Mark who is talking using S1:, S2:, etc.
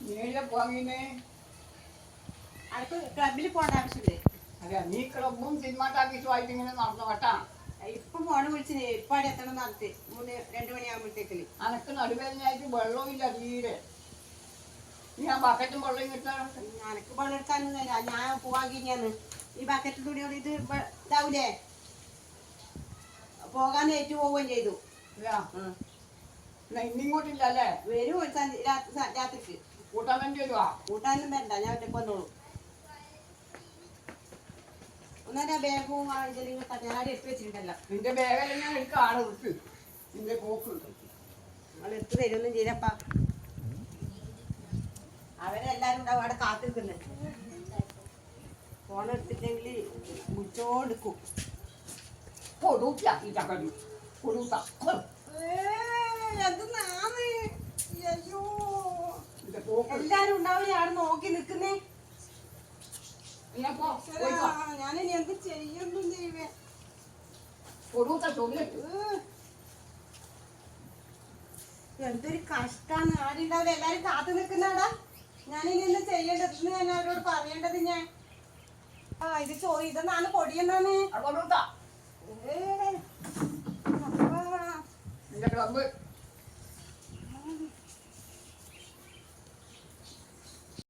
S1: നീല പോങ്ങിനെ
S2: അനക്ക് ക്ലബിൽ പോകേണ്ട ആവശ്യമില്ലേ?
S1: അതെ, നീ ക്ലബും സിനിമ ടാക്കീസുമായിട്ട് ഇങ്ങനെ നടന്നു കേട്ടാ.
S2: ഇപ്പം ഫോണ് വിളിച്ചിന് ഇപ്പാടെ എത്തണം നടത്തി 2 മണിയാകുമ്പോഴത്തേക്കില്.
S1: അനക്ക് നടുവേദനയായിട്ട് വെള്ളമില്ല തീരെ. നീ ആ ബക്കറ്റും വെള്ളം കിട്ടാൻ
S2: അനക്ക് വെള്ളം എടുക്കാനൊന്നുമില്ല. ഞാൻ പോവാൻ കഴിഞ്ഞാന്ന് ഈ ബക്കറ്റ് തുണി ഇത് ഇതാവൂലേ പോകാൻ ഏറ്റു പോവുകയും ചെയ്തു.
S1: ഇന്നിങ്ങോട്ടില്ല അല്ലേ?
S2: വരും രാത്രിക്ക്.
S1: കൂട്ടാൻ വേണ്ടി വരുവാ?
S2: കൂട്ടാനും വേണ്ട, ഞാൻ ഒറ്റക്ക് വന്നോളൂ. ഒന്നാ ബാഗും ഞാൻ എടുത്ത് വെച്ചിട്ടുണ്ടല്ലോ.
S1: നിന്റെ ബാഗെല്ലാം ഞാൻ എടുക്കാണ് വിട്ട് നിന്റെ പോക്ക്
S2: നിങ്ങൾ എടുത്ത് തരുമൊന്നും ചെയ്തപ്പാ. അവരെല്ലാരും ഉണ്ടാവും അവിടെ കാത്തിരിക്കുന്നത്. ഫോൺ എടുത്തിട്ടെങ്കിൽ വിളിച്ചോണ്ടിരിക്കും. എല്ലാരും ഉണ്ടാവില്ല അവിടെ നോക്കി നിക്കുന്നേ. ഞാനിനി എന്ത് ചെയ്യൊന്നും ചെയ്യേ. എന്തൊരു കഷ്ടാണ്. ആരും ഉണ്ടാവില്ല, എല്ലാരും കാത്തു നിൽക്കുന്നാടാ. ഞാനിനി എന്താ ചെയ്യേണ്ടതെന്ന് ഞാൻ അവരോട് പറയേണ്ടത്. ഞാൻ ഇത് ഇതെന്നാണ് പൊടിയെന്നാണ്.
S1: ക്ലബ്